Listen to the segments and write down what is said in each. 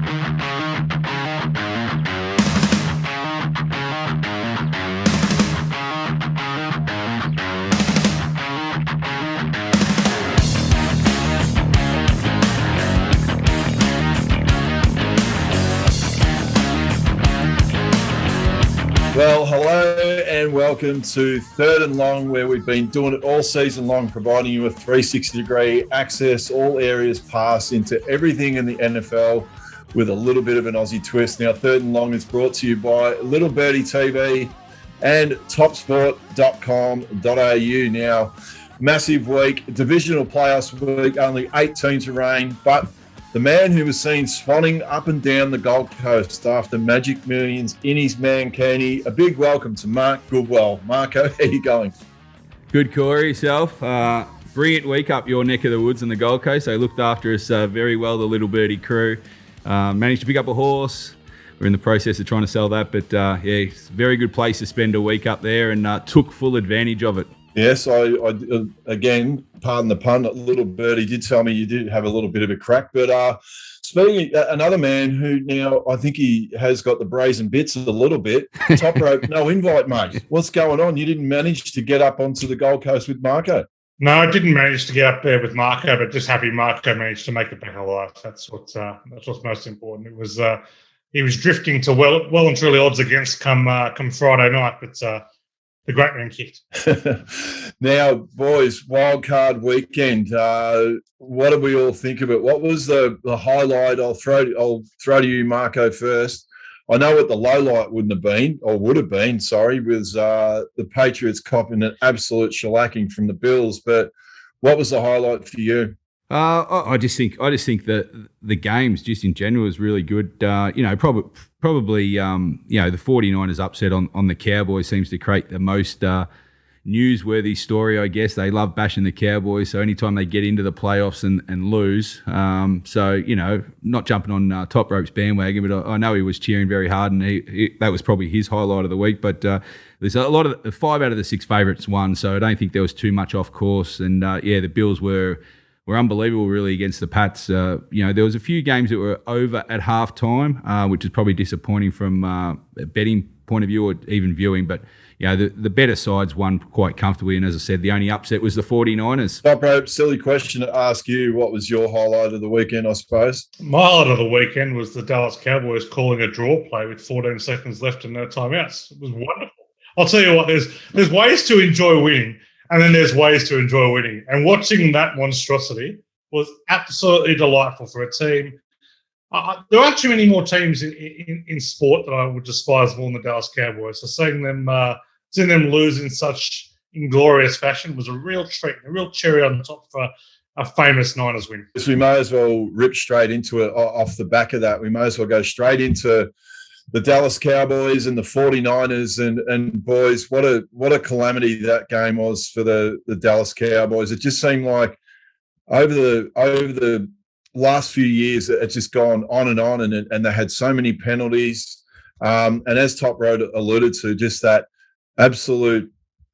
Well, hello and welcome to Third and Long, where we've been doing it all season long, providing you with 360-degree access, all areas pass into everything in the NFL with a little bit of an Aussie twist. Now, Third and Long is brought to you by Little Birdie TV and topsport.com.au. Now, massive week, divisional playoffs week, only 8 teams remain, but the man who was seen swanning up and down the Gold Coast after Magic Millions in his mankini. A big welcome to Mark Goodwill. Marco, how are you going? Good, Corey. Yourself? Brilliant week up your neck of the woods on the Gold Coast. They looked after us very well, the Little Birdie crew. Managed to pick up a horse. We're in the process of trying to sell that, but it's a very good place to spend a week up there, and took full advantage of it. Yes, I again, pardon the pun, Little Birdie did tell me you did have a little bit of a crack. But speaking another man who now I think he has got the brazen bits a little bit, Toprope, no invite, mate. What's going on? You didn't manage to get up onto the Gold Coast with Marco. No, I didn't manage to get up there with Marco, but just happy Marco managed to make it back alive. That's what's most important. It was he was drifting to well and truly odds against come Friday night, but the great man kicked. Now, boys, wild card weekend. What did we all think of it? What was the highlight? I'll throw to you, Marco, first. I know what the low light would have been, was the Patriots copping an absolute shellacking from the Bills. But what was the highlight for you? I just think that the games just in general was really good. Probably the 49ers upset on the Cowboys seems to create the most newsworthy story, I guess. They love bashing the Cowboys, so anytime they get into the playoffs and lose. Not jumping on Toprope's bandwagon, but I know he was cheering very hard, and that was probably his highlight of the week. But there's a lot of 5 out of the 6 favourites won, so I don't think there was too much off course. And the Bills were unbelievable, really, against the Pats. There was a few games that were over at halftime, which is probably disappointing from a betting point of view or even viewing. But the better sides won quite comfortably. And as I said, the only upset was the 49ers. Toprope, silly question to ask you. What was your highlight of the weekend, I suppose? My highlight of the weekend was the Dallas Cowboys calling a draw play with 14 seconds left and no timeouts. It was wonderful. I'll tell you what, there's ways to enjoy winning. And then there's ways to enjoy winning. And watching that monstrosity was absolutely delightful for a team. There aren't too many more teams in sport that I would despise more than the Dallas Cowboys. So seeing them lose in such inglorious fashion was a real treat, a real cherry on top for a famous Niners win. So we may as well rip straight into it off the back of that. We may as well go straight into the Dallas Cowboys and the 49ers, and boys, what a calamity that game was for the Dallas Cowboys. It just seemed like over the last few years, it's just gone on, and they had so many penalties. And as Toprope alluded to, just that absolute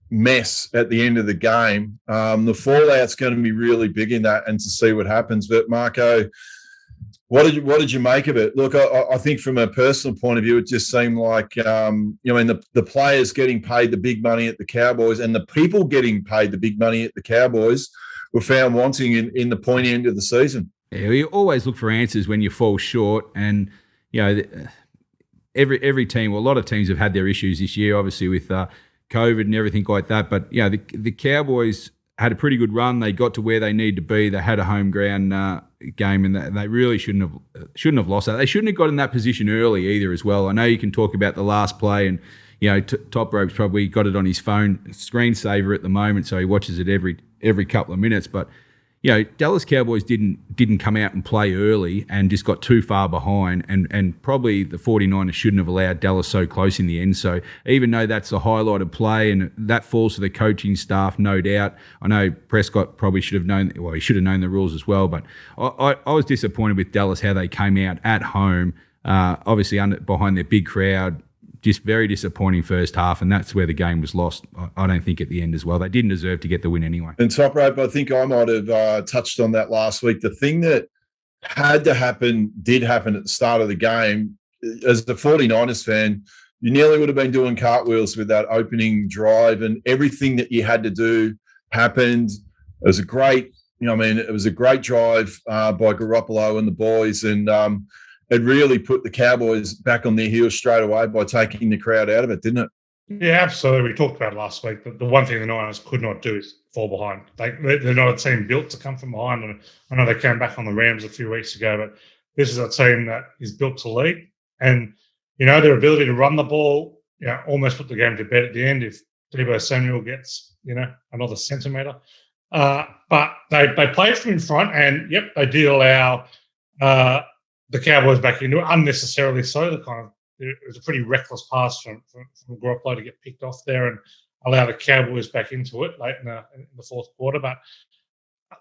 mess at the end of the game. The fallout's going to be really big in that, and to see what happens. But Marco, what did you make of it? Look, I think from a personal point of view, it just seemed like the players getting paid the big money at the Cowboys and the people getting paid the big money at the Cowboys were found wanting in the pointy end of the season. Yeah, you always look for answers when you fall short, and every team, well, a lot of teams have had their issues this year, obviously with COVID and everything like that. But the Cowboys had a pretty good run. They got to where they need to be. They had a home ground game, and they really shouldn't have lost that. They shouldn't have got in that position early either as well. I know you can talk about the last play, and Toprope's probably got it on his phone screensaver at the moment, so he watches it every couple of minutes. But Dallas Cowboys didn't come out and play early and just got too far behind, and probably the 49ers shouldn't have allowed Dallas so close in the end. So even though that's a highlighted play and that falls to the coaching staff, no doubt. I know Prescott probably should have known, well, he should have known the rules as well, but I was disappointed with Dallas, how they came out at home, obviously behind their big crowd. Just very disappointing first half, and that's where the game was lost, I don't think, at the end as well. They didn't deserve to get the win anyway. And Toprope, I think I might have touched on that last week. The thing that had to happen, did happen at the start of the game. As the 49ers fan, you nearly would have been doing cartwheels with that opening drive, and everything that you had to do happened. It was a great, it was a great drive by Garoppolo and the boys, and it really put the Cowboys back on their heels straight away by taking the crowd out of it, didn't it? Yeah, absolutely. We talked about it last week. The one thing the Niners could not do is fall behind. They're not a team built to come from behind. And I know they came back on the Rams a few weeks ago, but this is a team that is built to lead. And, their ability to run the ball, almost put the game to bed at the end if Deebo Samuel gets, another centimetre. But they played from in front, and, they did allow the Cowboys back into it, unnecessarily so. It was a pretty reckless pass from Garoppolo to get picked off there and allow the Cowboys back into it late in the fourth quarter. But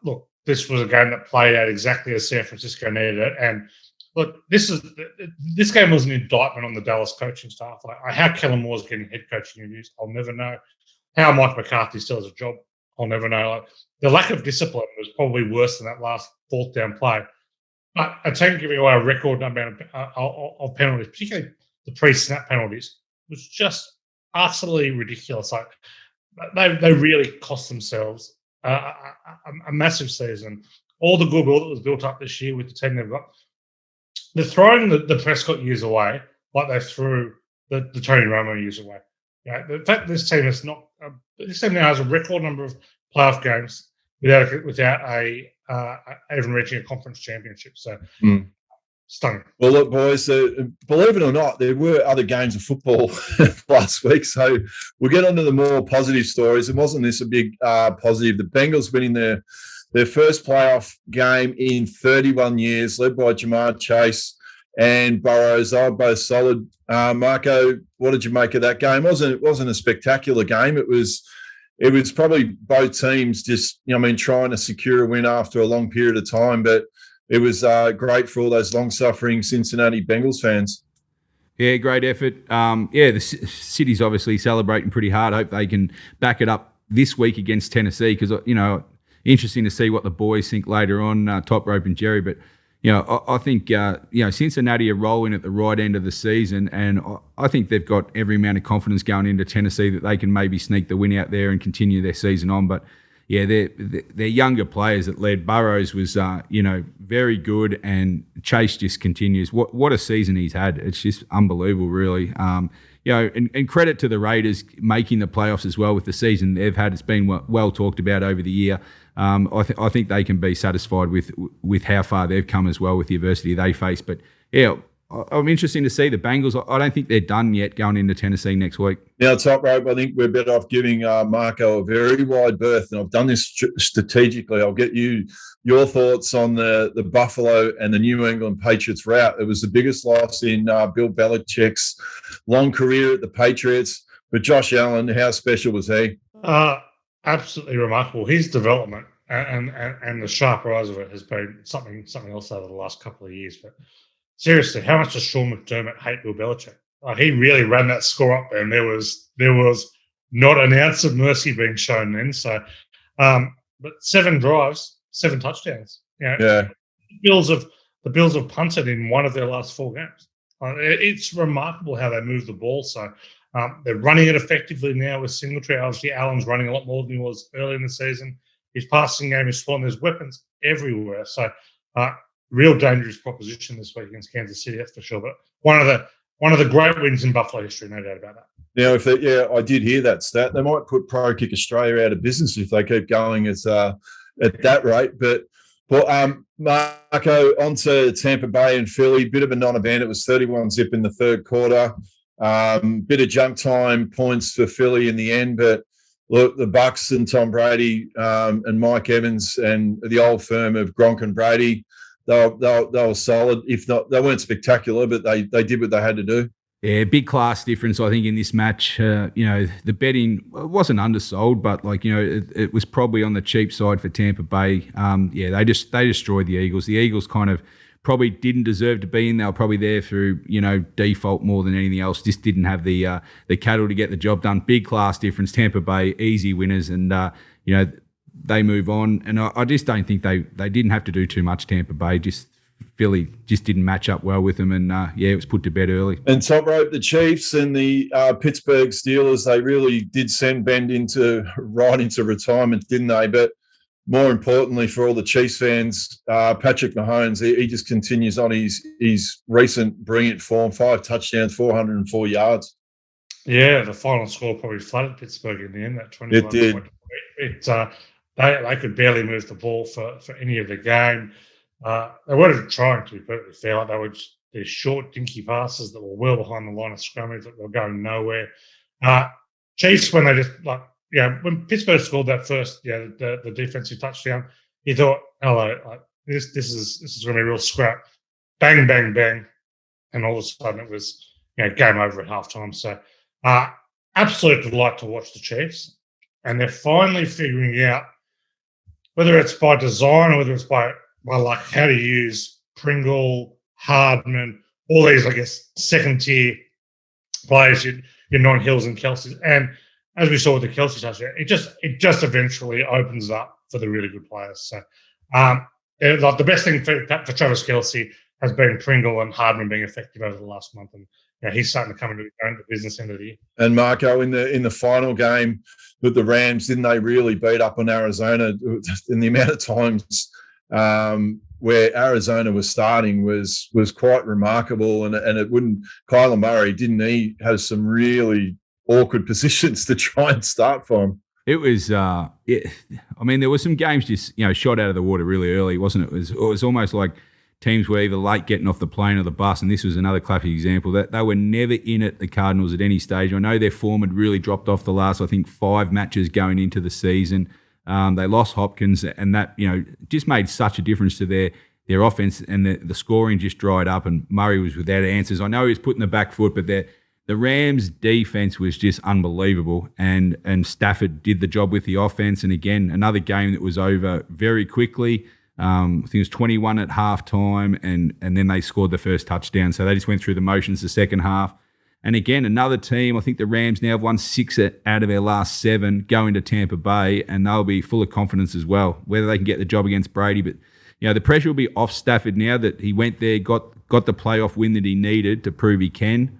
look, this was a game that played out exactly as San Francisco needed it. And look, this game was an indictment on the Dallas coaching staff. How Kellen Moore's getting head coaching reviews, I'll never know. How Mike McCarthy still has a job, I'll never know. The lack of discipline was probably worse than that last fourth down play. But a team giving away a record number of penalties, particularly the pre-snap penalties, was just utterly ridiculous. They really cost themselves a massive season. All the goodwill that was built up this year with the team they've got, they're throwing the Prescott years away like they threw the Tony Romo years away. The fact this team is not this team now has a record number of playoff games without even reaching a conference championship. So stunning. Well, look, boys, believe it or not, there were other games of football last week. So we'll get on to the more positive stories. And wasn't this a big positive? The Bengals winning their first playoff game in 31 years, led by Jamar Chase and Burrows. They were both solid. Marco, what did you make of that game? It wasn't a spectacular game. It was probably both teams just, trying to secure a win after a long period of time. But it was great for all those long-suffering Cincinnati Bengals fans. Yeah, great effort. The city's obviously celebrating pretty hard. I hope they can back it up this week against Tennessee because, interesting to see what the boys think later on, Toprope and Jerry. But, I think, Cincinnati are rolling at the right end of the season, and I think they've got every amount of confidence going into Tennessee that they can maybe sneak the win out there and continue their season on. But, yeah, they're younger players that led. Burrows was, very good, and Chase just continues. What a season he's had. It's just unbelievable, really. And credit to the Raiders making the playoffs as well with the season they've had. It's been well talked about over the year. I think they can be satisfied with how far they've come as well with the adversity they face. But, yeah, I'm interested to see the Bengals. I don't think they're done yet going into Tennessee next week. Now, Toprope, I think we're better off giving Marco a very wide berth, and I've done this strategically. I'll get your thoughts on the Buffalo and the New England Patriots route. It was the biggest loss in Bill Belichick's long career at the Patriots. But Josh Allen, how special was he? Absolutely remarkable. His development and the sharper eyes of it has been something else over the last couple of years. But seriously, how much does Sean McDermott hate Bill Belichick? He really ran that score up there, and there was not an ounce of mercy being shown then. So, but 7 drives, 7 touchdowns. Yeah. The Bills have punted in one of their last 4 games. It's remarkable how they move the ball. So they're running it effectively now with Singletary. Obviously, Allen's running a lot more than he was early in the season. His passing game is strong. There's weapons everywhere. So real dangerous proposition this week against Kansas City, that's for sure. But one of the great wins in Buffalo history, no doubt about that. Now, I did hear that stat. They might put Pro Kick Australia out of business if they keep going at that rate. But Marco, on to Tampa Bay and Philly. Bit of a non-event. It was 31-zip in the third quarter. Bit of junk time points for Philly in the end. But look, the Bucks and Tom Brady and Mike Evans and the old firm of Gronk and Brady, they were solid. If not, they weren't spectacular, but they did what they had to do. Yeah, big class difference, I think, in this match. The betting wasn't undersold, but it was probably on the cheap side for Tampa Bay. They destroyed the Eagles. The Eagles kind of probably didn't deserve to be in. They were probably there through default more than anything else. Just didn't have the cattle to get the job done. Big class difference. Tampa Bay easy winners, and they move on. And I just don't think they didn't have to do too much. Tampa Bay just Philly just didn't match up well with them, and it was put to bed early. And Toprope, the Chiefs and the Pittsburgh Steelers, they really did send Ben right into retirement, didn't they? But more importantly, for all the Chiefs fans, Patrick Mahomes, he just continues on his recent brilliant form, 5 touchdowns, 404 yards. Yeah, the final score probably flooded Pittsburgh in the end, that 21 It did. point. They could barely move the ball for any of the game. They weren't trying, to be perfectly fair. Like, they were just these short, dinky passes that were well behind the line of scrimmage that were going nowhere. Chiefs, when they just when Pittsburgh scored that first, the defensive touchdown, you thought, hello, this is going to be a real scrap. Bang, bang, bang, and all of a sudden it was game over at halftime. So absolute delight to watch the Chiefs, and they're finally figuring out, whether it's by design or whether it's by luck, how to use Pringle, Hardman, all these, I guess, second-tier players, your non-Hills and Kelce's. And as we saw with the Kelce touchdown, it just eventually opens up for the really good players. So the best thing for Travis Kelce has been Pringle and Hardman being effective over the last month. And he's starting to come into his own, the business end of the year. And Marco, in the final game with the Rams, didn't they really beat up on Arizona? In the amount of times where Arizona was starting was quite remarkable, and it wouldn't. Kyler Murray, didn't he have some really awkward positions to try and start from? It was, there were some games just shot out of the water really early, wasn't it? It was almost like teams were either late getting off the plane or the bus, and this was another classic example that they were never in it, the Cardinals, at any stage. I know their form had really dropped off the last, I think, 5 matches going into the season. They lost Hopkins, and that just made such a difference to their offense, and the scoring just dried up, and Murray was without answers. I know he was putting the back foot, but the Rams' defense was just unbelievable, and Stafford did the job with the offense. And again, another game that was over very quickly. I think it was 21 at halftime, and then they scored the first touchdown. So they just went through the motions the second half. And again, another team, I think the Rams now have won 6 out of their last 7 going to Tampa Bay, and they'll be full of confidence as well, whether they can get the job against Brady. But the pressure will be off Stafford now that he went there, got the playoff win that he needed to prove he can,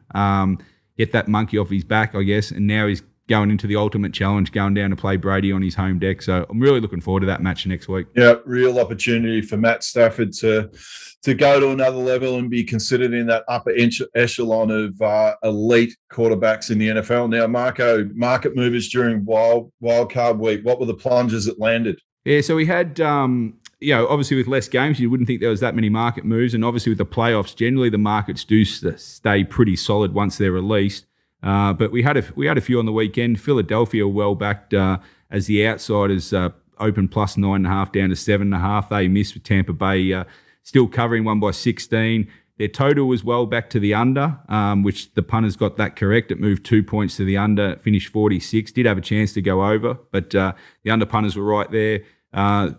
get that monkey off his back, I guess, and now he's going into the ultimate challenge, going down to play Brady on his home deck. So I'm really looking forward to that match next week. Yeah, real opportunity for Matt Stafford to go to another level and be considered in that upper echelon of elite quarterbacks in the NFL. Now, Marco, market movers during wild card week, what were the plunges that landed? Yeah, so we had, obviously with less games, you wouldn't think there was that many market moves. And obviously with the playoffs, generally the markets do stay pretty solid once they're released. But we had a few on the weekend. Philadelphia well backed as the outsiders, open plus 9.5 down to 7.5. They missed with Tampa Bay still covering, one by 16. Their total was well back to the under, which the punters got that correct. It moved 2 points to the under, finished 46. Did have a chance to go over, but the under punters were right there. A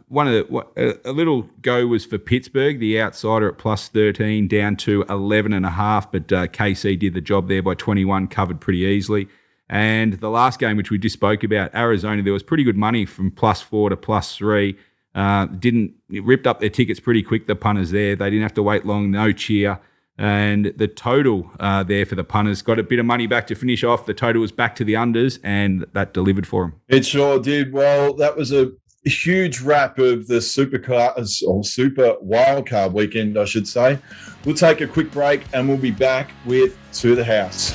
little go was for Pittsburgh, the outsider at plus 13 down to 11.5, but KC did the job there by 21, covered pretty easily. And the last game, which we just spoke about, Arizona, there was pretty good money from plus 4 to plus 3. It ripped up their tickets pretty quick, the punters there. They didn't have to wait long, no cheer. And the total there for the punters got a bit of money back to finish off. The total was back to the unders, and that delivered for them. It sure did. Well, that was a huge wrap of the super wildcard weekend, I should say. We'll take a quick break and we'll be back with To The House.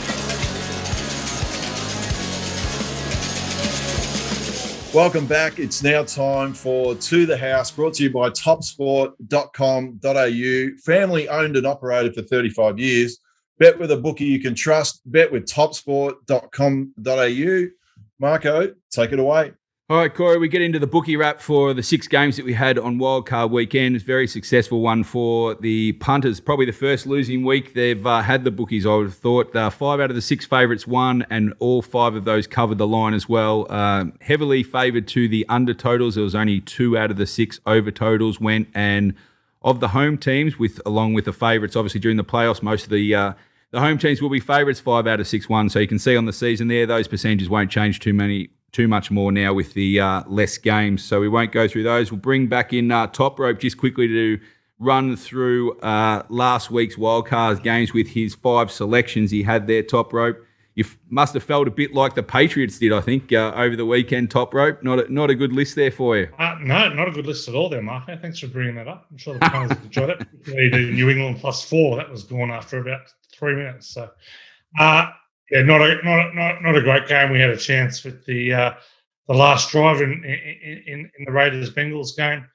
Welcome back. It's now time for To The House, brought to you by topsport.com.au. Family owned and operated for 35 years. Bet with a bookie you can trust. Bet with topsport.com.au. Marco, take it away. All right, Corey, we get into the bookie wrap for the 6 games that we had on wildcard weekend. It's a very successful one for the punters. Probably the first losing week they've had the bookies, I would have thought. 5 out of the 6 favourites won, and all 5 of those covered the line as well. Heavily favoured to the under totals. There was only 2 out of the 6 over totals went. And of the home teams, along with the favourites, obviously during the playoffs, most of the home teams will be favourites. 5 out of 6 won. So you can see on the season there, those percentages won't change too much more now with the less games. So we won't go through those. We'll bring back in Toprope just quickly to run through last week's wildcards games with his 5 selections he had there, Top Rope. You must have felt a bit like the Patriots did, I think, over the weekend, Top Rope. Not a good list there for you. No, not a good list at all there, Marco. Thanks for bringing that up. I'm sure the punters enjoyed it. Particularly the New England +4. That was gone after about 3 minutes. So, not a great game. We had a chance with the last drive in the Raiders Bengals game.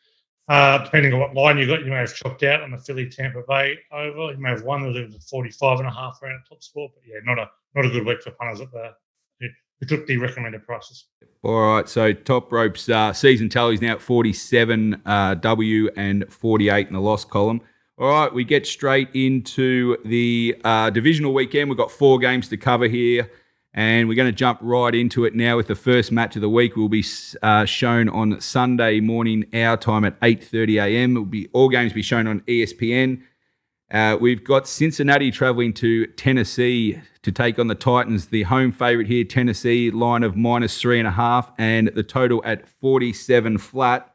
Depending on what line you got, you may have chopped out on the Philly Tampa Bay over. You may have won the 45.5 round at TopSport, but yeah, not a good week for punters who took the recommended prices. All right, so Top Rope's season tally's now at 47 W and 48 in the loss column. All right, we get straight into the divisional weekend. We've got 4 games to cover here, and we're going to jump right into it now with the first match of the week. Will be shown on Sunday morning, our time at 8:30 a.m. All games will be shown on ESPN. We've got Cincinnati travelling to Tennessee to take on the Titans. The home favourite here, Tennessee, line of -3.5, and the total at 47 flat.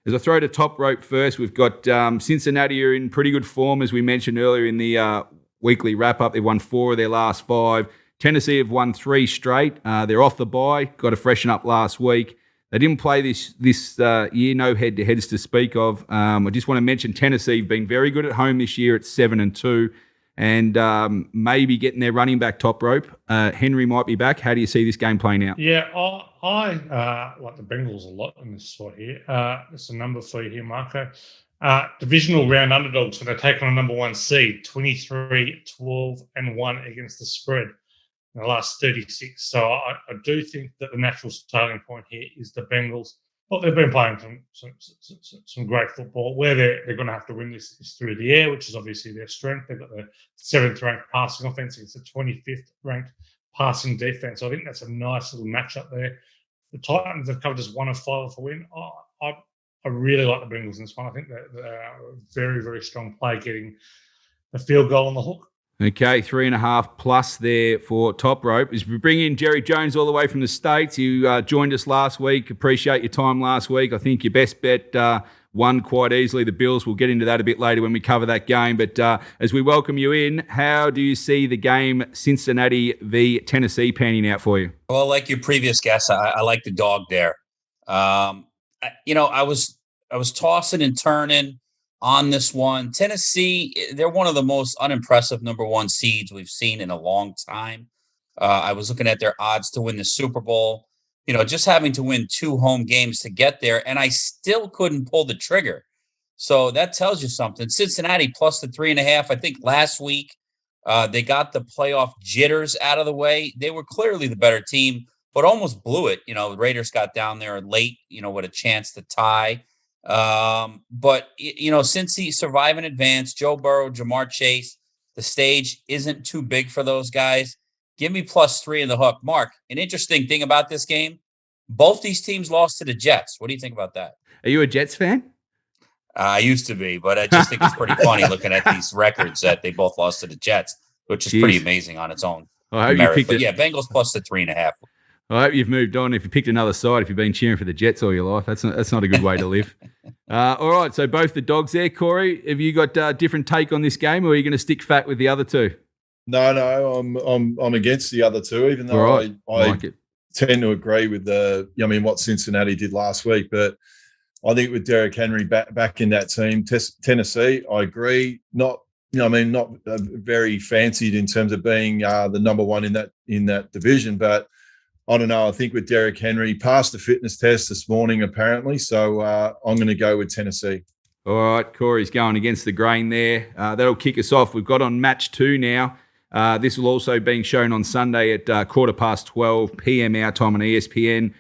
As I throw to Top Rope first, we've got Cincinnati are in pretty good form, as we mentioned earlier in the weekly wrap-up. They've won 4 of their last 5. Tennessee have won 3 straight. They're off the bye, got to freshen up last week. They didn't play this year, no head-to-heads to speak of. I just want to mention Tennessee have been very good at home this year at 7-2, and maybe getting their running back, Top Rope. Henry might be back. How do you see this game playing out? Yeah, I like the Bengals a lot in this spot here. That's a number for you here, Marco. Divisional round underdogs, so they take on a number 1 seed, 23, 12, and 1 against the spread in the last 36. So I do think that the natural starting point here is the Bengals. Well, they've been playing some great football. Where they're going to have to win this is through the air, which is obviously their strength. They've got the 7th ranked passing offense against the 25th ranked passing defense. So I think that's a nice little matchup there. The Titans have covered as 1 of 5 for win. I really like the Bengals in this one. I think they're a very, very strong play getting the field goal on the hook. Okay, 3.5 plus there for Top Rope. As we bring in Jerry Jones all the way from the States, you joined us last week. Appreciate your time last week. I think your best bet won quite easily. The Bills, we'll get into that a bit later when we cover that game. But as we welcome you in, how do you see the game Cincinnati v Tennessee panning out for you? Well, like your previous guest, I like the dog there. I was tossing and turning on this one. Tennessee, they're one of the most unimpressive number 1 seeds we've seen in a long time. I was looking at their odds to win the Super Bowl, just having to win 2 home games to get there, and I still couldn't pull the trigger. So that tells you something. Cincinnati plus the 3.5. I think last week they got the playoff jitters out of the way. They were clearly the better team, but almost blew it. The Raiders got down there late, with a chance to tie. But since he survive and advance, Joe Burrow, Jamar Chase, the stage isn't too big for those guys. Give me +3 in the hook. Mark, an interesting thing about this game, both these teams lost to the Jets. What do you think about that? Are you a Jets fan? I used to be, but I just think it's pretty funny looking at these records that they both lost to the Jets, which is pretty amazing on its own. I hope you picked it. Yeah, Bengals plus the 3.5. I hope you've moved on. If you picked another side, if you've been cheering for the Jets all your life, that's not a good way to live. All right, so both the dogs there. Corey, have you got a different take on this game, or are you going to stick fat with the other 2? No, I'm against the other 2, even though right. I like it. Tend to agree with what Cincinnati did last week. But I think with Derrick Henry back in that team, Tennessee, I agree. Not very fancied in terms of being the number 1 in that division, but I don't know. I think with Derrick Henry, passed the fitness test this morning, apparently. So I'm going to go with Tennessee. All right, Corey's going against the grain there. That'll kick us off. We've got on match 2 now. This will also be shown on Sunday at 12:15 p.m. our time on ESPN.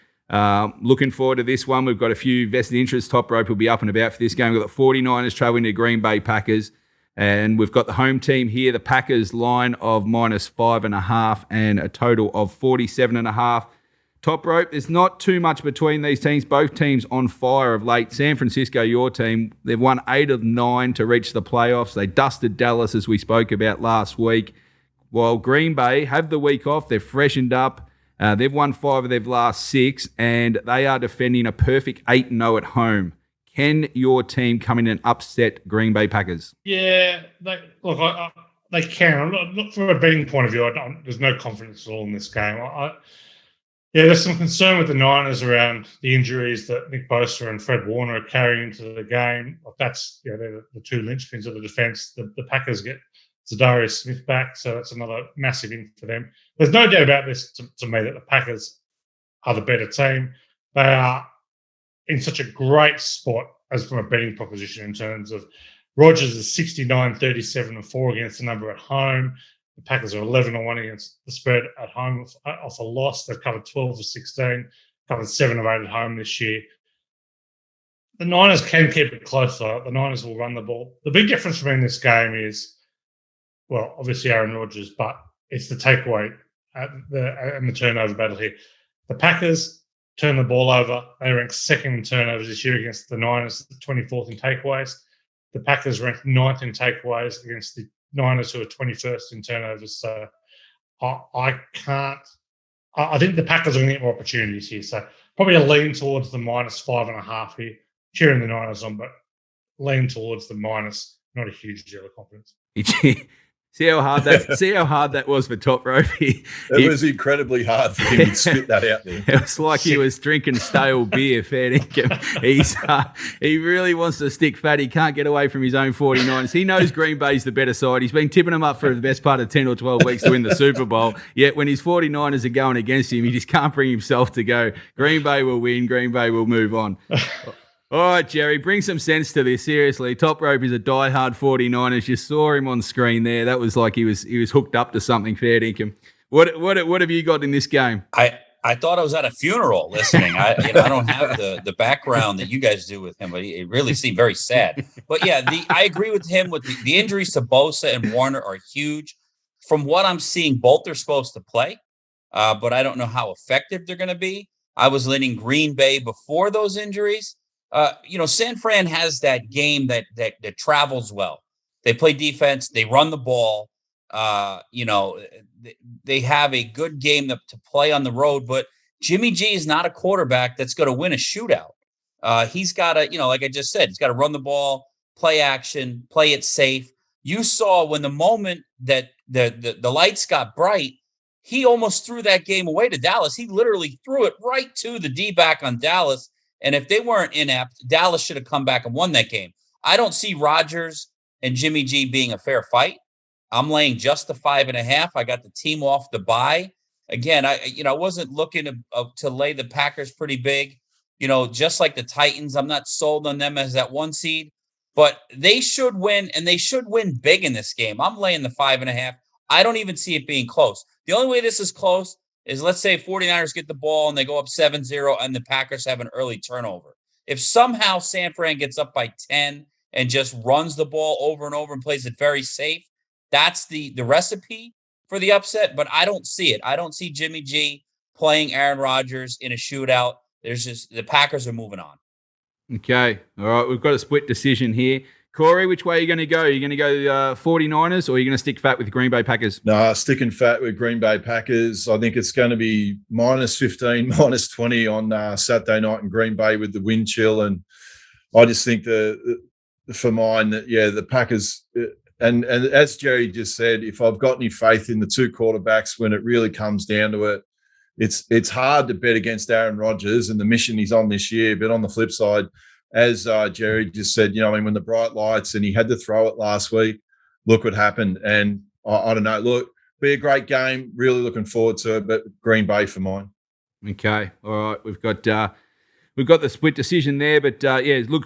Looking forward to this one. We've got a few vested interests. Top Rope will be up and about for this game. We've got the 49ers traveling to Green Bay Packers. And we've got the home team here, the Packers line of -5.5 and a total of 47.5. Top Rope, there's not too much between these teams. Both teams on fire of late. San Francisco, your team, they've won 8 of 9 to reach the playoffs. They dusted Dallas, as we spoke about last week. While Green Bay have the week off, they've freshened up. They've won 5 of their last 6, and they are defending a perfect 8-0 at home. Can your team come in and upset Green Bay Packers? Yeah, they can. I'm not from a betting point of view. There's no confidence at all in this game. There's some concern with the Niners around the injuries that Nick Bosa and Fred Warner are carrying into the game. That's they're the two linchpins of the defense. The Packers get Zadarius Smith back, so that's another massive in for them. There's no doubt about this to me that the Packers are the better team. They are in such a great spot as from a betting proposition in terms of Rodgers is 69-37-4 against the number at home. The Packers are 11-1 against the spread at home off a loss. They've covered 12 of 16, covered 7 of 8 at home this year. The Niners can keep it close, though. The Niners will run the ball. The big difference for me in this game is, well, obviously Aaron Rodgers, but it's the takeaway and the turnover battle here. The Packers turn the ball over. They rank second in turnovers this year against the Niners, 24th in takeaways. The Packers ranked 9th in takeaways against the Niners, who are 21st in turnovers. So I think the Packers are going to get more opportunities here. So probably a lean towards the -5.5 here. Cheering the Niners on, but lean towards the minus. Not a huge deal of confidence. See how hard that was for Toprope. It was incredibly hard for him to spit that out there. It was like he was drinking stale beer, fair dinkum. He really wants to stick fat. He can't get away from his own 49ers. He knows Green Bay's the better side. He's been tipping them up for the best part of 10 or 12 weeks to win the Super Bowl. Yet when his 49ers are going against him, he just can't bring himself to go, Green Bay will win, Green Bay will move on. All right, Jerry, bring some sense to this. Seriously, Toprope is a diehard 49ers. You saw him on screen there. That was like he was hooked up to something, fair dinkum. What have you got in this game? I thought I was at a funeral listening. I don't have the background that you guys do with him, but it really seemed very sad. But yeah, I agree with him with the injuries to Bosa and Warner are huge. From what I'm seeing, both are supposed to play, but I don't know how effective they're going to be. I was leaning Green Bay before those injuries. San Fran has that game that travels well. They play defense. They run the ball. They have a good game to play on the road, but Jimmy G is not a quarterback that's going to win a shootout. He's got to, like I just said, he's got to run the ball, play action, play it safe. You saw when the moment that the lights got bright, he almost threw that game away to Dallas. He literally threw it right to the D-back on Dallas. And if they weren't inept, Dallas should have come back and won that game. I don't see Rodgers and Jimmy G being a fair fight. I'm laying just the 5.5. I got the team off the bye. Again, I wasn't looking to lay the Packers pretty big. Just like the Titans, I'm not sold on them as that 1 seed, but they should win, and they should win big in this game. I'm laying the 5.5. I don't even see it being close. The only way this is close is, let's say 49ers get the ball and they go up 7-0 and the Packers have an early turnover. If somehow San Fran gets up by 10 and just runs the ball over and over and plays it very safe, that's the recipe for the upset, but I don't see it. I don't see Jimmy G playing Aaron Rodgers in a shootout. The Packers are moving on. Okay. All right. We've got a split decision here. Corey, which way are you going to go? Are you going to go 49ers or are you going to stick fat with the Green Bay Packers? No, sticking fat with Green Bay Packers. I think it's going to be -15, -20 on Saturday night in Green Bay with the wind chill. And I just think for mine, the Packers, and as Jerry just said, if I've got any faith in the two quarterbacks when it really comes down to it, it's hard to bet against Aaron Rodgers and the mission he's on this year. But on the flip side, as Jerry just said, when the bright lights and he had to throw it last week, look what happened. And I don't know, look, be a great game. Really looking forward to it, but Green Bay for mine. Okay. All right. We've got the split decision there, but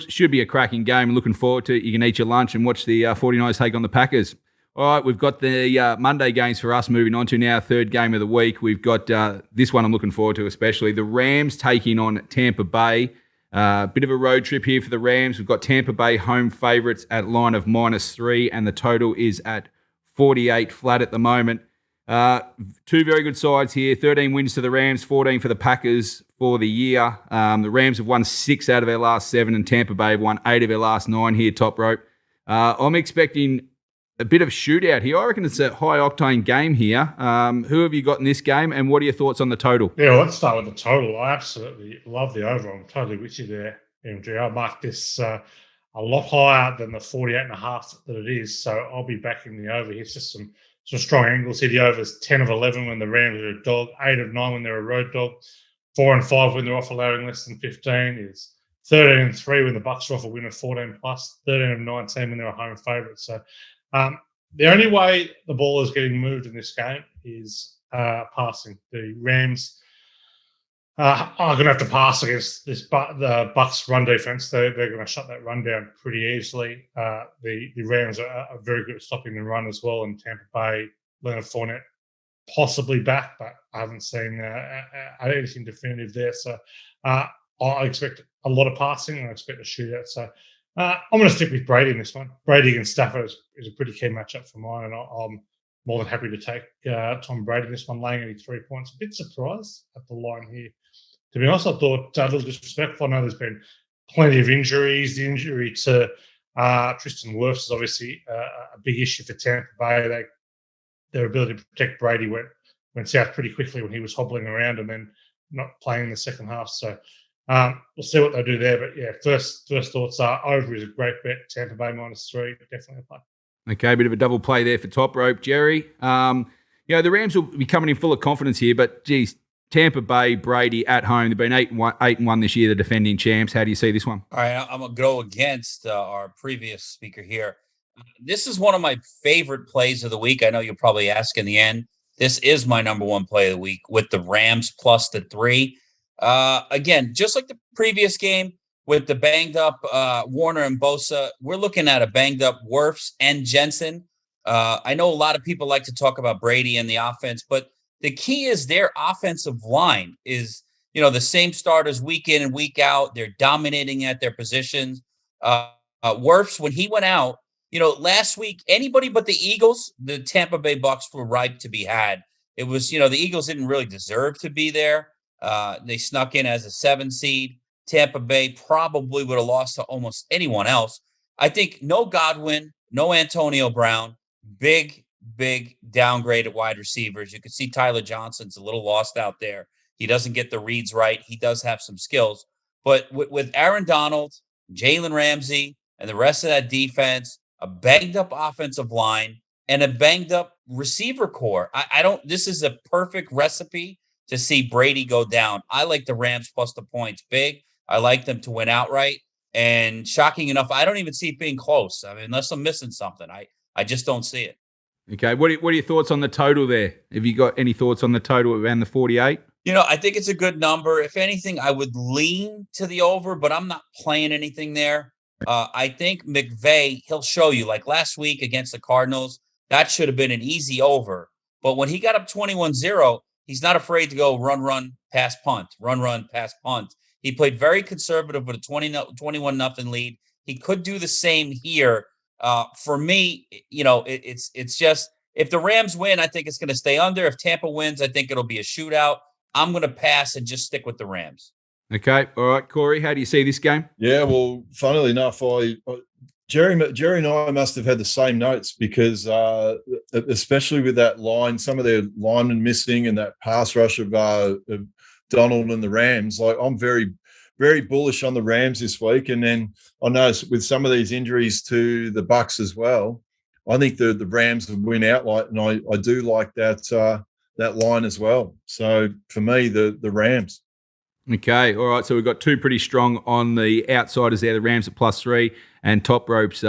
should be a cracking game. Looking forward to it. You can eat your lunch and watch the 49ers take on the Packers. All right, we've got the Monday games for us moving on to now, third game of the week. We've got this one I'm looking forward to especially. The Rams taking on Tampa Bay. Bit of a road trip here for the Rams. We've got Tampa Bay home favourites at line of -3, and the total is at 48 flat at the moment. Two very good sides here. 13 wins to the Rams, 14 for the Packers for the year. The Rams have won 6 out of their last 7, and Tampa Bay have won 8 of their last 9 here, Toprope. I'm expecting a bit of shootout here. I reckon it's a high-octane game here. Who have you got in this game, and what are your thoughts on the total? Yeah, let's start with the total. I absolutely love the over. I'm totally with you there. MG. I marked this a lot higher than the 48.5 that it is. So I'll be backing the over. Here's just some strong angles here. The over's 10 of 11 when the Rams are a dog, 8 of 9 when they're a road dog, 4 and 5 when they're off allowing less than 15. Is 13 and 3 when the Bucks are off a win of 14 plus, 13 of 19 when they're a home favourite. So the only way the ball is getting moved in this game is passing. The Rams are going to have to pass against the Bucks run defense. They're going to shut that run down pretty easily. The Rams are very good at stopping the run as well. And Tampa Bay, Leonard Fournette possibly back, but I haven't seen anything definitive there. So I expect a lot of passing and I expect a shootout. So I'm going to stick with Brady in this one. Brady against Stafford is a pretty key matchup for mine, and I'm more than happy to take Tom Brady in this one, laying 83 points. A bit surprised at the line here. To be honest, I thought a little disrespectful. I know there's been plenty of injuries. The injury to Tristan Wirfs is obviously a big issue for Tampa Bay. Their ability to protect Brady went south pretty quickly when he was hobbling around and then not playing in the second half. So we'll see what they do there. But yeah, first thoughts are over is a great bet. Tampa Bay -3, definitely a play. Okay, a bit of a double play there for Top Rope, Jerry. The Rams will be coming in full of confidence here, but geez, Tampa Bay, Brady at home. They've been 8-1 this year, the defending champs. How do you see this one? All right, I'm going to go against our previous speaker here. This is one of my favorite plays of the week. I know you'll probably ask in the end. This is my number one play of the week with the Rams plus the 3. Again, just like the previous game with the banged up Warner and Bosa, we're looking at a banged up Wirfs and Jensen. I know a lot of people like to talk about Brady and the offense, but the key is their offensive line is, the same starters week in and week out. They're dominating at their positions. Wirfs, when he went out, last week, anybody but the Eagles, the Tampa Bay Bucks were ripe to be had. It was, the Eagles didn't really deserve to be there. They snuck in as a 7 seed. Tampa Bay probably would have lost to almost anyone else. I think no Godwin, no Antonio Brown, big downgrade at wide receivers. You can see Tyler Johnson's a little lost out there. He doesn't get the reads right. He does have some skills. But with Aaron Donald, Jalen Ramsey, and the rest of that defense, a banged up offensive line, and a banged up receiver core, this is a perfect recipe to see Brady go down. I like the Rams plus the points big. I like them to win outright. And shocking enough, I don't even see it being close. I mean, unless I'm missing something, I just don't see it. Okay, what are your thoughts on the total there? Have you got any thoughts on the total around the 48? I think it's a good number. If anything, I would lean to the over, but I'm not playing anything there. I think McVay, he'll show you, like last week against the Cardinals, that should have been an easy over. But when he got up 21-0, he's not afraid to go run, pass, punt, run, pass, punt. He played very conservative with a 21-0 lead. He could do the same here. For me, it's just, if the Rams win, I think it's going to stay under. If Tampa wins, I think it'll be a shootout. I'm going to pass and just stick with the Rams. Okay. All right, Corey, how do you see this game? Yeah, well, funnily enough, Jerry and I must have had the same notes because especially with that line, some of their linemen missing and that pass rush of Donald and the Rams, like I'm very, very bullish on the Rams this week. And then I know with some of these injuries to the Bucks as well, I think the Rams would win outright, and I do like that line as well. So for me, the Rams. Okay, all right. So we've got two pretty strong on the outsiders there, the Rams at +3, and Top Ropes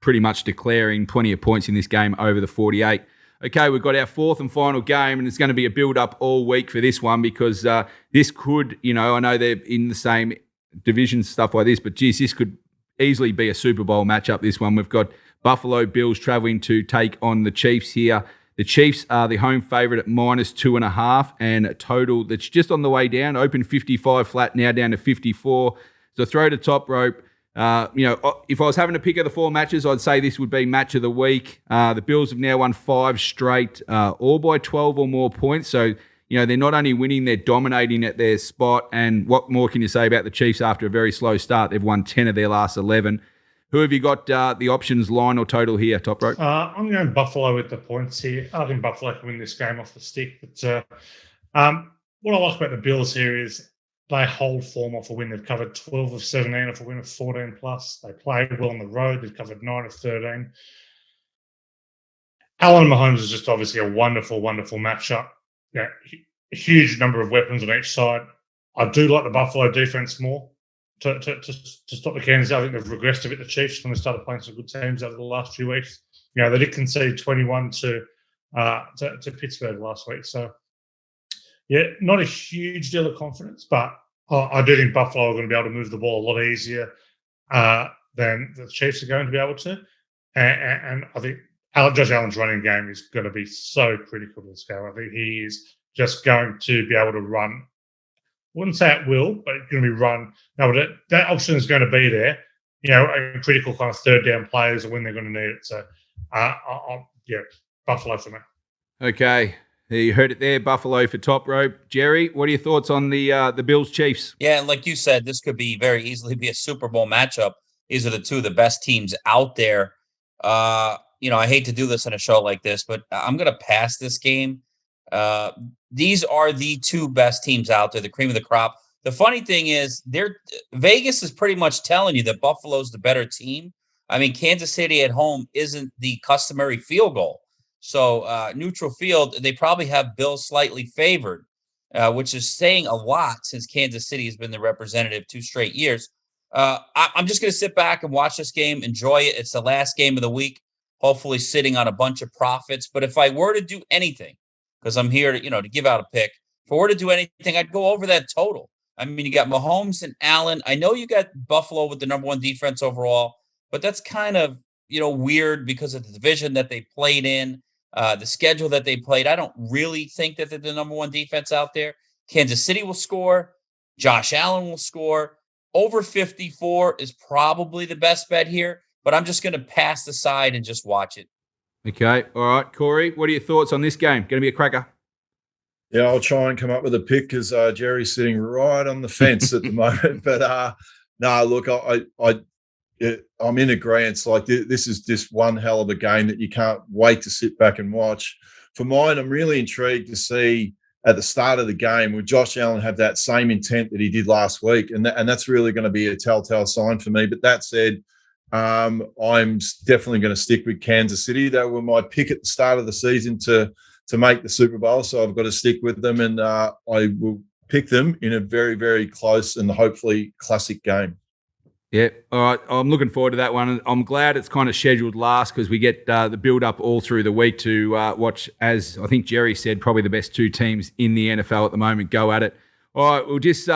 pretty much declaring plenty of points in this game over the 48. Okay, we've got our fourth and final game, and it's going to be a build-up all week for this one because this could, I know they're in the same division, stuff like this, but geez, this could easily be a Super Bowl matchup, this one. We've got Buffalo Bills traveling to take on the Chiefs here. The Chiefs are the home favourite at -2.5 and a total that's just on the way down, open 55 flat, now down to 54. So throw to Top Rope. If I was having to pick of the 4 matches, I'd say this would be match of the week. The Bills have now won 5 straight, all by 12 or more points. So, they're not only winning, they're dominating at their spot. And what more can you say about the Chiefs after a very slow start? They've won 10 of their last 11. Who have you got the options, line or total here, Top Rope? I'm going Buffalo with the points here. I think Buffalo can win this game off the stick. But what I like about the Bills here is they hold form off a win. They've covered 12 of 17 off a win of 14 plus. They played well on the road. They've covered 9 of 13. Allen Mahomes is just obviously a wonderful, wonderful matchup. Yeah, a huge number of weapons on each side. I do like the Buffalo defense more to stop the Kansas. I think they've regressed a bit, the Chiefs, when they started playing some good teams over the last few weeks. They did concede 21 to Pittsburgh last week. So, yeah, not a huge deal of confidence, but I do think Buffalo are going to be able to move the ball a lot easier than the Chiefs are going to be able to. And I think Josh Allen's running game is going to be so critical to this game. I think he is just going to be able to run. I wouldn't say it will, but it's going to be run. No, but that option is going to be there. A critical kind of third down players when they're going to need it. So, Buffalo for me. Okay. You heard it there, Buffalo for Toprope. Jerry, what are your thoughts on the Bills-Chiefs? Yeah, like you said, this could be very easily be a Super Bowl matchup. These are the two of the best teams out there. I hate to do this in a show like this, but I'm going to pass this game. These are the two best teams out there, the cream of the crop. The funny thing is, Vegas is pretty much telling you that Buffalo's the better team. I mean, Kansas City at home isn't the customary field goal. So neutral field, they probably have Bills slightly favored, which is saying a lot since Kansas City has been the representative 2 straight years. I'm just going to sit back and watch this game, enjoy it. It's the last game of the week, hopefully sitting on a bunch of profits. But if I were to do anything, because I'm here to give out a pick, if I were to do anything, I'd go over that total. I mean, you got Mahomes and Allen. I know you got Buffalo with the number 1 defense overall, but that's kind of, weird because of the division that they played in, the schedule that they played. I don't really think that they're the number 1 defense out there. Kansas City will score. Josh Allen will score. Over 54 is probably the best bet here, but I'm just going to pass the side and just watch it. Okay. All right. Corey, what are your thoughts on this game? Going to be a cracker? Yeah, I'll try and come up with a pick because Jerry's sitting right on the fence at the moment. But no, look, I'm in agreement. Like this is just one hell of a game that you can't wait to sit back and watch. For mine, I'm really intrigued to see at the start of the game would Josh Allen have that same intent that he did last week, and that's really going to be a telltale sign for me. But that said, I'm definitely going to stick with Kansas City. They were my pick at the start of the season to make the Super Bowl, so I've got to stick with them, and I will pick them in a very, very close and hopefully classic game. Yeah, all right. I'm looking forward to that one. I'm glad it's kind of scheduled last because we get the build-up all through the week to watch, as I think Jerry said, probably the best 2 teams in the NFL at the moment go at it. All right, we'll just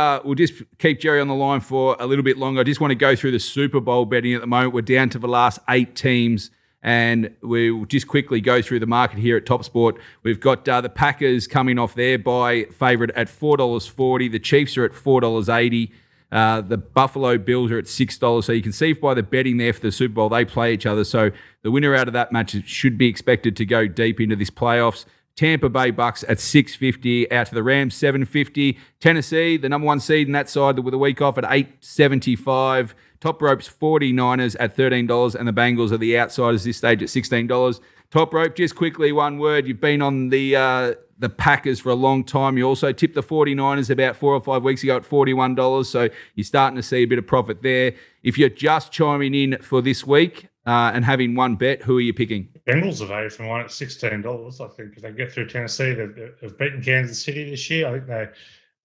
keep Jerry on the line for a little bit longer. I just want to go through the Super Bowl betting at the moment. We're down to the last 8 teams, and we'll just quickly go through the market here at TopSport. We've got the Packers coming off their bye favourite at $4.40. The Chiefs are at $4.80. The Buffalo Bills are at $6. So you can see by the betting there for the Super Bowl, they play each other. So the winner out of that match should be expected to go deep into this playoffs. Tampa Bay Bucks at $6.50, out to the Rams $7.50. Tennessee, the number 1 seed in that side with a week off at $8.75. Toprope's 49ers at $13, and the Bengals are the outsiders this stage at $16. Toprope, just quickly, one word. You've been on the Packers for a long time. You also tipped the 49ers about 4 or 5 weeks ago at $41, so you're starting to see a bit of profit there. If you're just chiming in for this week and having one bet, who are you picking? Bengals have added from one at $16. I think if they get through Tennessee, they've beaten Kansas City this year. I think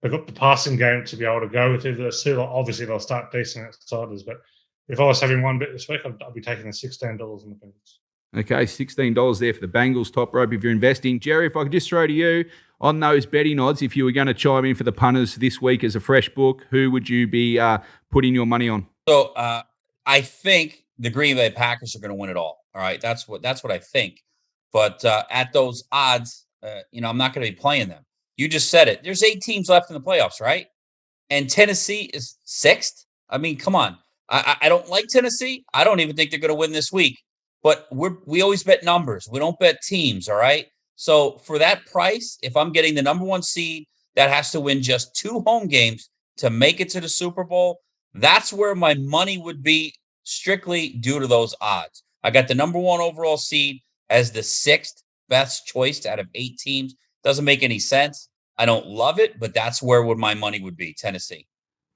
they've got the passing game to be able to go with it. Obviously, they'll start decent outsiders, but if I was having one bet this week, I'd be taking the $16 on the Bengals. Okay, $16 there for the Bengals Toprope if you're investing. Jerry, if I could just throw to you on those betting odds, if you were going to chime in for the punters this week as a fresh book, who would you be putting your money on? So I think the Green Bay Packers are going to win it all. All right, that's what I think. But at those odds, I'm not going to be playing them. You just said it. There's 8 teams left in the playoffs, right? And Tennessee is 6th. I mean, come on. I don't like Tennessee. I don't even think they're going to win this week. But we always bet numbers. We don't bet teams, all right? So for that price, if I'm getting the number 1 seed that has to win just 2 home games to make it to the Super Bowl, that's where my money would be strictly due to those odds. I got the number 1 overall seed as the 6th best choice out of 8 teams. Doesn't make any sense. I don't love it, but that's where my money would be, Tennessee.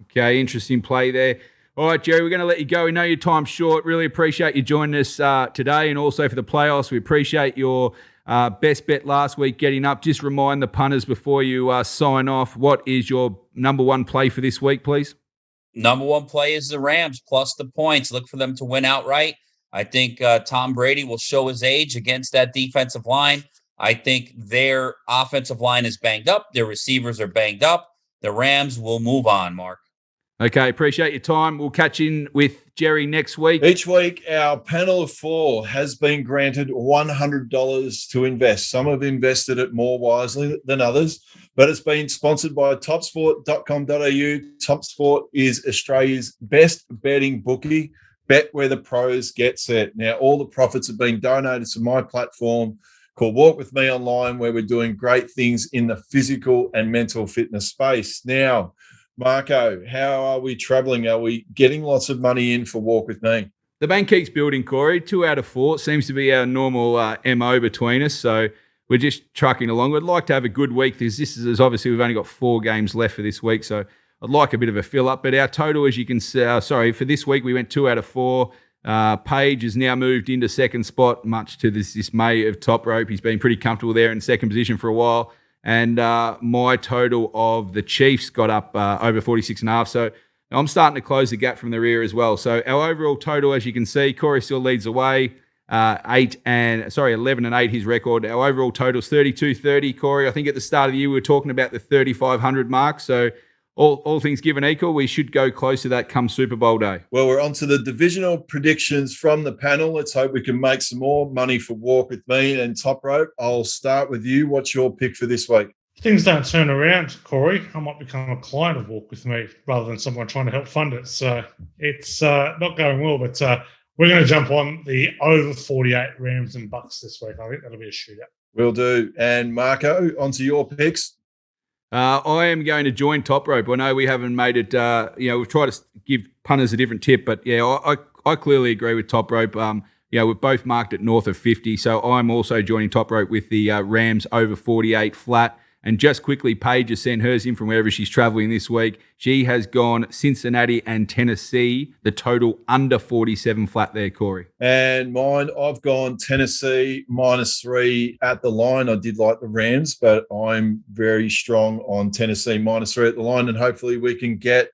Okay, interesting play there. All right, Jerry, we're going to let you go. We know your time's short. Really appreciate you joining us today, and also for the playoffs. We appreciate your best bet last week getting up. Just remind the punters before you sign off, what is your number one play for this week, please? Number one play is the Rams plus the points. Look for them to win outright. I think Tom Brady will show his age against that defensive line. I think their offensive line is banged up. Their receivers are banged up. The Rams will move on, Mark. Okay, appreciate your time. We'll catch in with Jerry next week. Each week, our panel of 4 has been granted $100 to invest. Some have invested it more wisely than others, but it's been sponsored by topsport.com.au. TopSport is Australia's best betting bookie. Bet where the pros get set. Now, all the profits have been donated to my platform called Walk With Me Online, where we're doing great things in the physical and mental fitness space. Now, Marco, how are we travelling? Are we getting lots of money in for Walk With Me? The bank keeps building, Corey. 2 out of 4 seems to be our normal MO between us. So we're just trucking along. We'd like to have a good week because this is obviously we've only got 4 games left for this week. So I'd like a bit of a fill up. But our total, as you can see, for this week, we went 2 out of 4. Paige has now moved into second spot, much to the dismay of Toprope. He's been pretty comfortable there in second position for a while. And my total of the Chiefs got up over 46.5. So I'm starting to close the gap from the rear as well. So our overall total, as you can see, Corey still leads the way. 11 and 8 his record. Our overall total is 32.30. Corey, I think at the start of the year we were talking about the 3,500 mark. So all things given equal, we should go close to that come Super Bowl day. Well, we're on to the divisional predictions from the panel. Let's hope we can make some more money for Walk With Me and Toprope. I'll start with you. What's your pick for this week? If things don't turn around, Corey, I might become a client of Walk With Me rather than someone trying to help fund it. So it's not going well, but we're going to jump on the over 48 Rams and Bucks this week. I think that'll be a shootout. Will do. And Marco, onto your picks. I am going to join Toprope. I know we haven't made it, we've tried to give punters a different tip, but yeah, I clearly agree with Toprope. We've both marked it north of 50, so I'm also joining Toprope with the Rams over 48 flat. And just quickly, Paige has sent hers in from wherever she's traveling this week. She has gone Cincinnati and Tennessee, the total under 47 flat there, Corey. And mine, I've gone Tennessee -3 at the line. I did like the Rams, but I'm very strong on Tennessee -3 at the line, and hopefully we can get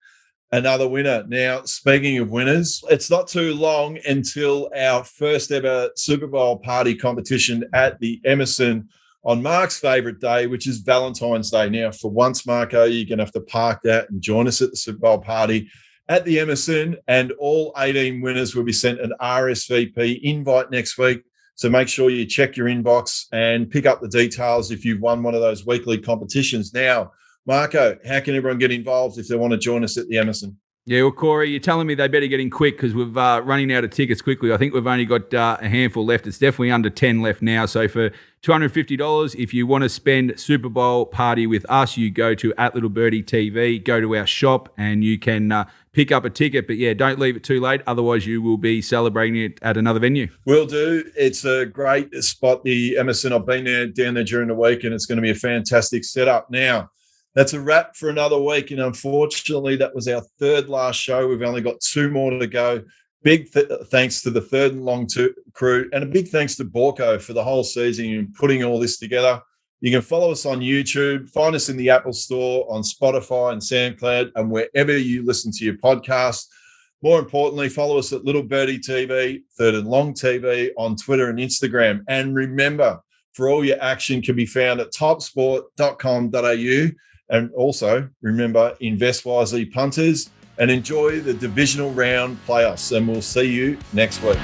another winner. Now, speaking of winners, it's not too long until our first ever Super Bowl party competition at the Emerson on Mark's favourite day, which is Valentine's Day. Now, for once, Marco, you're going to have to park that and join us at the Super Bowl party at the Emerson, and all 18 winners will be sent an RSVP invite next week. So make sure you check your inbox and pick up the details if you've won one of those weekly competitions. Now, Marco, how can everyone get involved if they want to join us at the Emerson? Yeah, well, Corey, you're telling me they better get in quick because we're running out of tickets quickly. I think we've only got a handful left. It's definitely under 10 left now. So for $250, if you want to spend Super Bowl party with us, you go to @Birdie TV, go to our shop, and you can pick up a ticket. But yeah, don't leave it too late. Otherwise, you will be celebrating it at another venue. Will do. It's a great spot, the Emerson. I've been down there during the week, and it's going to be a fantastic setup. Now, that's a wrap for another week, and unfortunately, that was our third last show. We've only got 2 more to go. Big thanks to the Third and Long crew, and a big thanks to Borco for the whole season and putting all this together. You can follow us on YouTube, find us in the Apple Store, on Spotify and SoundCloud, and wherever you listen to your podcast. More importantly, follow us at Little Birdie TV, Third and Long TV on Twitter and Instagram. And remember, for all your action can be found at topsport.com.au. And also, remember, invest wisely, punters, and enjoy the divisional round playoffs. And we'll see you next week.